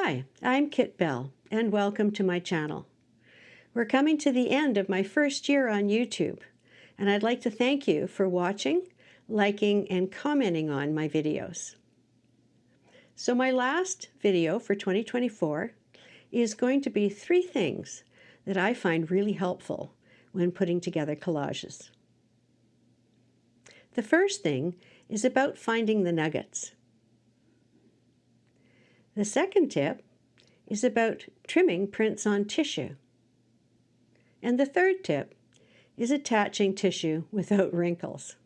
Hi, I'm Kit Bell, and welcome to my channel. We're coming to the end of my first year on YouTube, and I'd like to thank you for watching, liking, and commenting on my videos. So my last video for 2024 is going to be 3 things that I find really helpful when putting together collages. The first thing is about finding the nuggets. The second tip is about trimming prints on tissue. And the third tip is attaching tissue without wrinkles.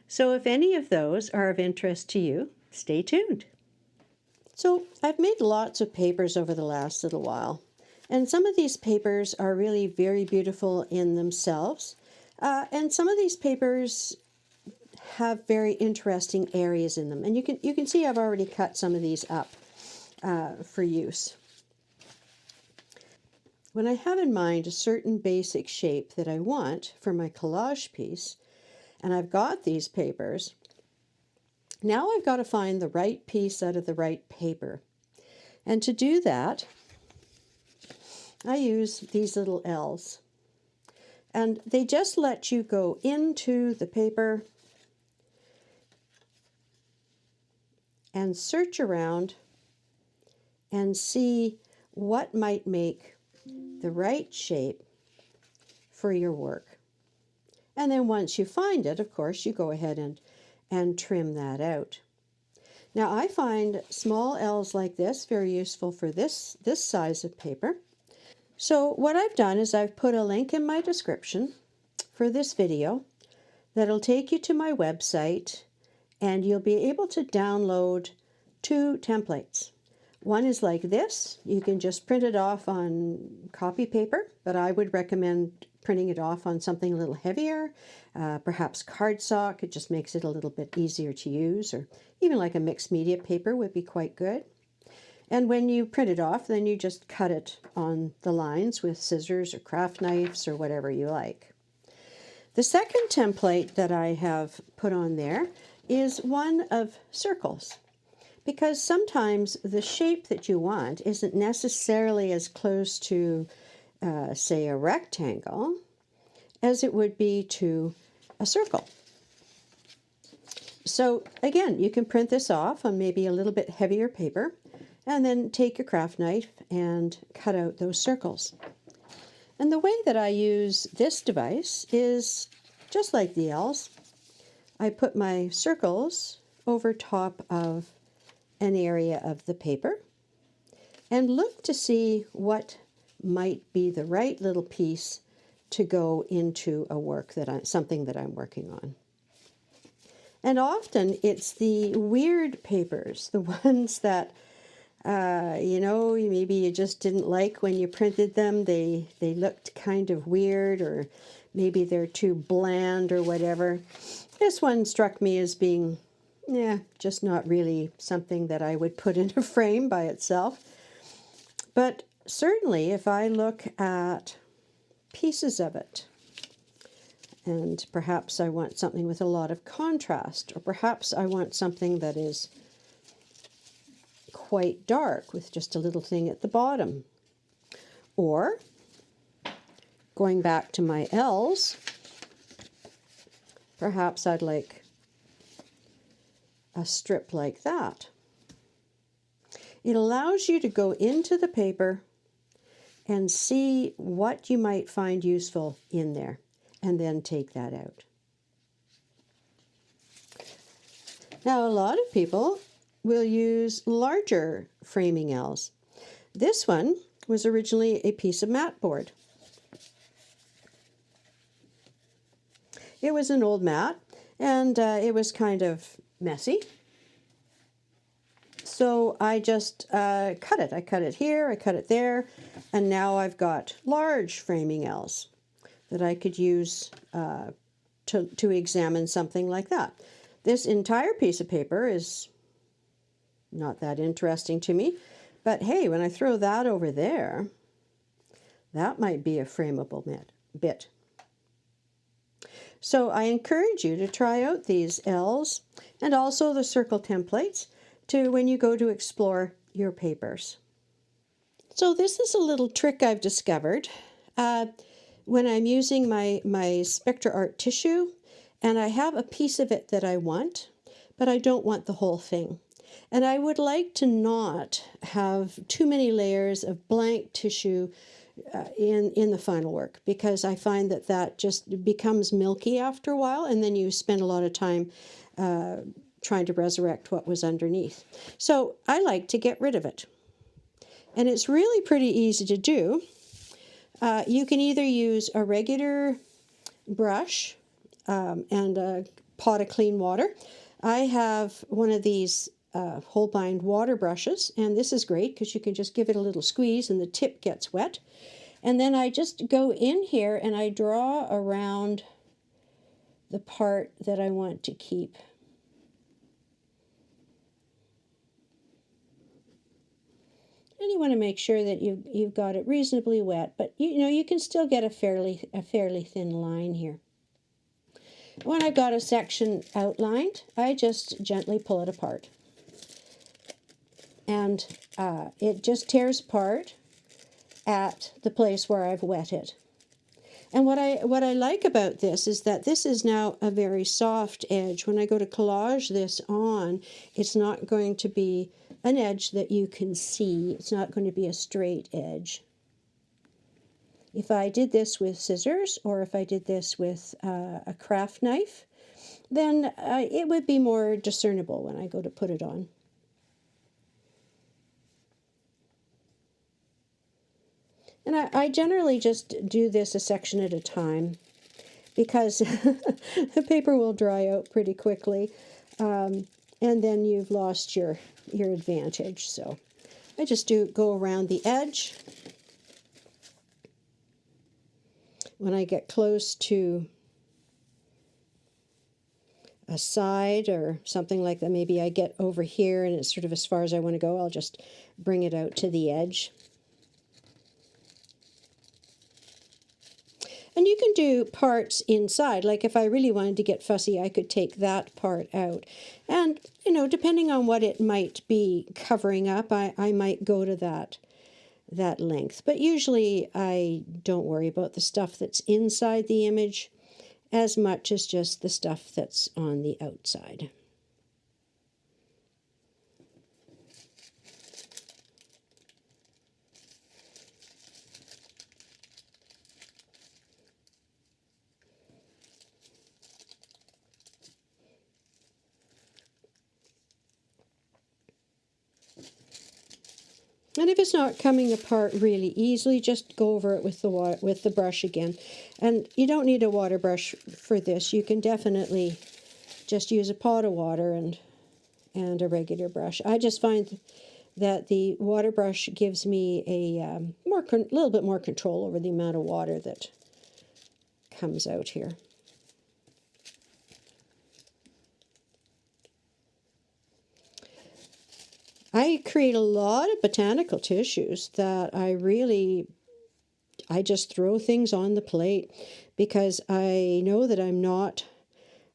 So if any of those are of interest to you, stay tuned. So I've made lots of papers over the last little while, and some of these papers are really very beautiful in themselves, and some of these papers have very interesting areas in them. And you can see I've already cut some of these up for use. When I have in mind a certain basic shape that I want for my collage piece, and I've got these papers, now I've got to find the right piece out of the right paper. And to do that, I use these little L's. And they just let you go into the paper and search around and see what might make the right shape for your work. And then once you find it, of course, you go ahead and trim that out. Now I find small L's like this very useful for this size of paper. So what I've done is I've put a link in my description for this video that'll take you to my website, and you'll be able to download 2 templates. One is like this. You can just print it off on copy paper, but I would recommend printing it off on something a little heavier, perhaps cardstock. It just makes it a little bit easier to use, or even like a mixed media paper would be quite good. And when you print it off, then you just cut it on the lines with scissors or craft knives or whatever you like. The second template that I have put on there is one of circles, because sometimes the shape that you want isn't necessarily as close to, say, a rectangle as it would be to a circle. So again, you can print this off on maybe a little bit heavier paper, and then take your craft knife and cut out those circles. And the way that I use this device is just like the L's. I put my circles over top of an area of the paper and look to see what might be the right little piece to go into a work something that I'm working on. And often it's the weird papers, the ones that maybe you just didn't like when you printed them. They looked kind of weird, or maybe they're too bland or whatever. This one struck me as being, just not really something that I would put in a frame by itself. But certainly if I look at pieces of it, and perhaps I want something with a lot of contrast, or perhaps I want something that is quite dark with just a little thing at the bottom. Or, going back to my L's, perhaps I'd like a strip like that. It allows you to go into the paper and see what you might find useful in there, and then take that out. Now, a lot of people will use larger framing L's. This one was originally a piece of mat board. It was an old mat, and it was kind of messy. So I just cut it. I cut it here, I cut it there, and now I've got large framing L's that I could use to examine something like that. This entire piece of paper is not that interesting to me, but hey, when I throw that over there, that might be a frameable bit. So I encourage you to try out these L's and also the circle templates when you go to explore your papers. So this is a little trick I've discovered when I'm using my Spectra Art tissue, and I have a piece of it that I want, but I don't want the whole thing. And I would like to not have too many layers of blank tissue in the final work, because I find that just becomes milky after a while, and then you spend a lot of time trying to resurrect what was underneath. So I like to get rid of it. And it's really pretty easy to do. You can either use a regular brush and a pot of clean water. I have one of these Holbein water brushes, and this is great because you can just give it a little squeeze and the tip gets wet. And then I just go in here and I draw around the part that I want to keep. And you want to make sure that you've got it reasonably wet, but you can still get a fairly thin line here. When I've got a section outlined, I just gently pull it apart. And it just tears apart at the place where I've wet it. And what I like about this is that this is now a very soft edge. When I go to collage this on, it's not going to be an edge that you can see. It's not going to be a straight edge. If I did this with scissors, or if I did this with a craft knife, then it would be more discernible when I go to put it on. And I generally just do this a section at a time, because the paper will dry out pretty quickly, and then you've lost your advantage. So I just go around the edge. When I get close to a side or something like that, maybe I get over here and it's sort of as far as I want to go, I'll just bring it out to the edge. And you can do parts inside. Like if I really wanted to get fussy, I could take that part out. And, depending on what it might be covering up, I might go to that length. But usually I don't worry about the stuff that's inside the image as much as just the stuff that's on the outside. And if it's not coming apart really easily, just go over it with the brush again. And you don't need a water brush for this. You can definitely just use a pot of water and a regular brush. I just find that the water brush gives me a little bit more control over the amount of water that comes out here. I create a lot of botanical tissues that I just throw things on the plate, because I know that I'm not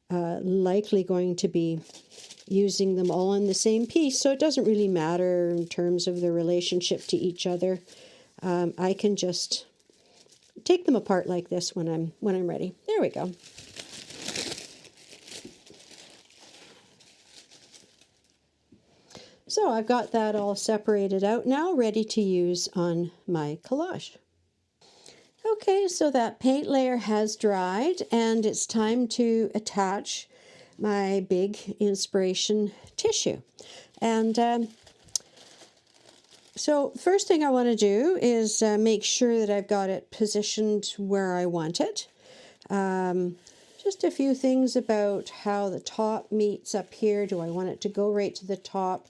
likely going to be using them all in the same piece, so it doesn't really matter in terms of the relationship to each other. I can just take them apart like this when I'm ready. There we go. So I've got that all separated out now, ready to use on my collage. Okay, so that paint layer has dried, and it's time to attach my big inspiration tissue. And so first thing I want to do is make sure that I've got it positioned where I want it. Just a few things about how the top meets up here. Do I want it to go right to the top?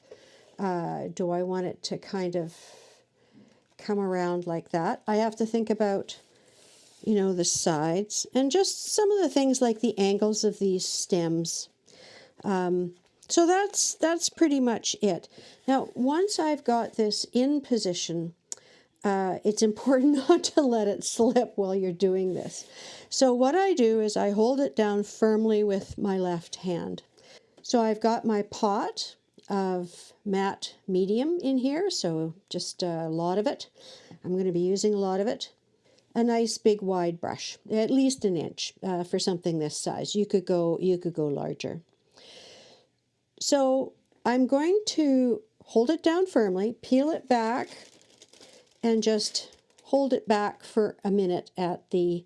Do I want it to kind of come around like that? I have to think about, the sides, and just some of the things like the angles of these stems. So that's pretty much it. Now, once I've got this in position, it's important not to let it slip while you're doing this. So what I do is I hold it down firmly with my left hand. So I've got my pot of matte medium in here, so just a lot of it. I'm going to be using a lot of it. A nice big wide brush, at least an inch for something this size. You could go larger. So I'm going to hold it down firmly, peel it back, and just hold it back for a minute at the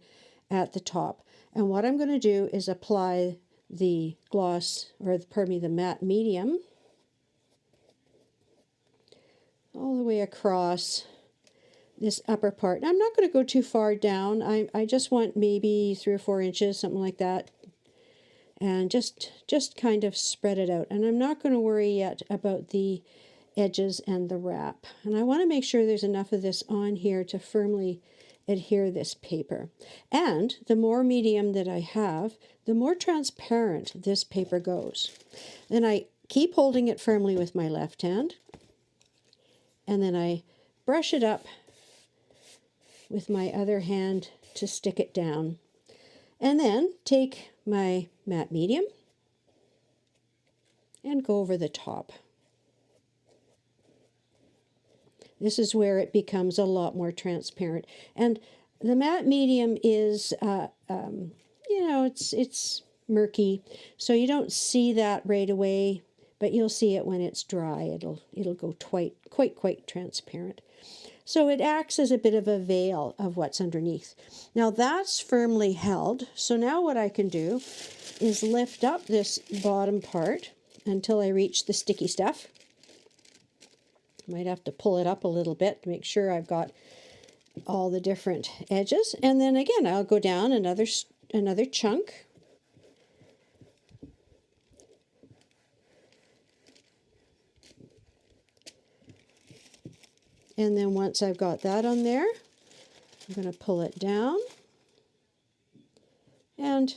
top. And what I'm going to do is apply the gloss, or pardon me, the matte medium all the way across this upper part. And I'm not going to go too far down. I just want maybe 3 or 4 inches, something like that. And just kind of spread it out. And I'm not going to worry yet about the edges and the wrap. And I want to make sure there's enough of this on here to firmly adhere this paper. And the more medium that I have, the more transparent this paper goes. Then I keep holding it firmly with my left hand, and then I brush it up with my other hand to stick it down. And then take my matte medium and go over the top. This is where it becomes a lot more transparent. And the matte medium is, you know, it's murky, so you don't see that right away, but you'll see it when it's dry. It'll go quite transparent. So it acts as a bit of a veil of what's underneath. Now that's firmly held. So now what I can do is lift up this bottom part until I reach the sticky stuff. Might have to pull it up a little bit to make sure I've got all the different edges. And then again, I'll go down another chunk. And then once I've got that on there, I'm going to pull it down and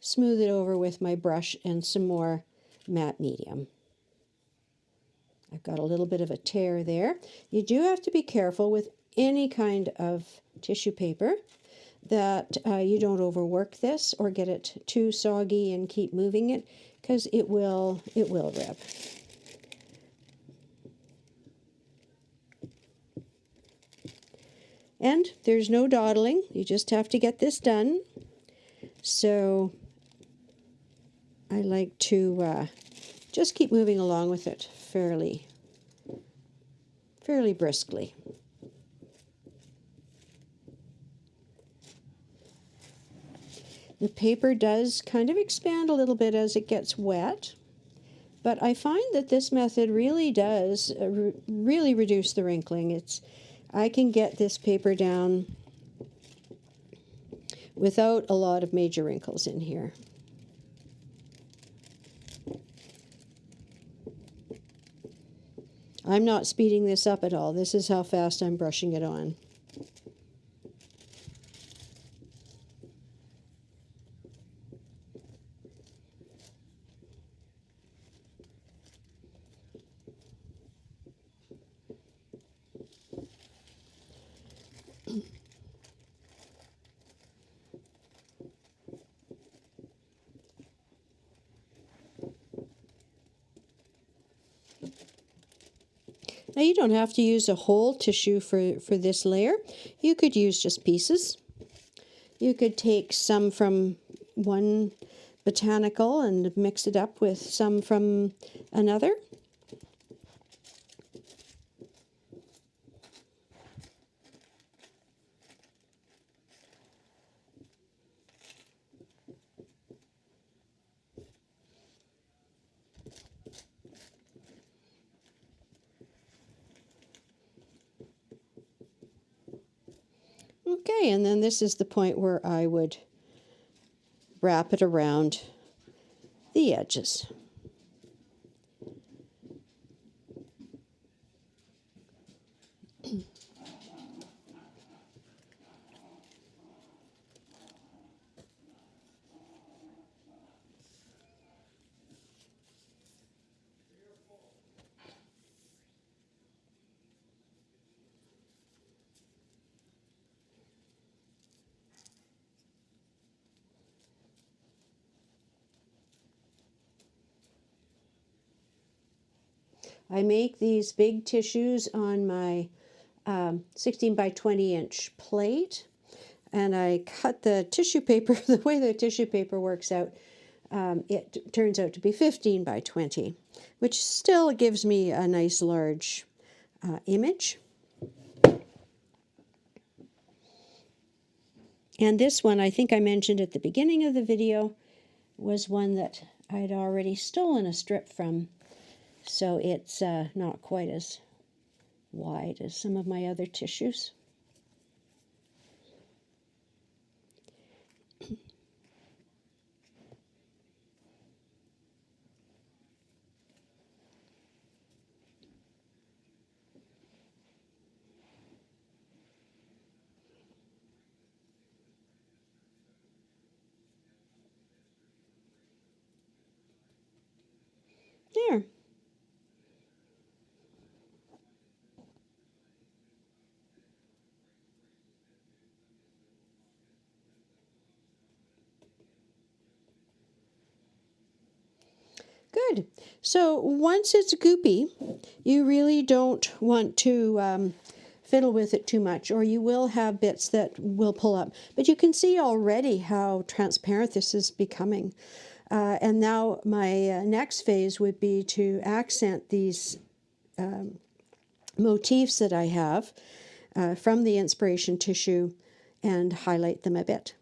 smooth it over with my brush and some more matte medium. I've got a little bit of a tear there. You do have to be careful with any kind of tissue paper that you don't overwork this or get it too soggy and keep moving it, because it will rip. And there's no dawdling. You just have to get this done. So I like to just keep moving along with it fairly briskly. The paper does kind of expand a little bit as it gets wet, but I find that this method really does really reduce the wrinkling. I can get this paper down without a lot of major wrinkles in here. I'm not speeding this up at all. This is how fast I'm brushing it on. Now you don't have to use a whole tissue for this layer. You could use just pieces. You could take some from one botanical and mix it up with some from another. Okay, and then this is the point where I would wrap it around the edges. I make these big tissues on my 16 by 20 inch plate, and I cut the tissue paper. The way the tissue paper works out, it turns out to be 15 by 20, which still gives me a nice large image. And this one, I think I mentioned at the beginning of the video, was one that I'd already stolen a strip from, so it's not quite as wide as some of my other tissues. There. Good. So once it's goopy, you really don't want to fiddle with it too much, or you will have bits that will pull up. But you can see already how transparent this is becoming. And now my next phase would be to accent these motifs that I have from the inspiration tissue and highlight them a bit.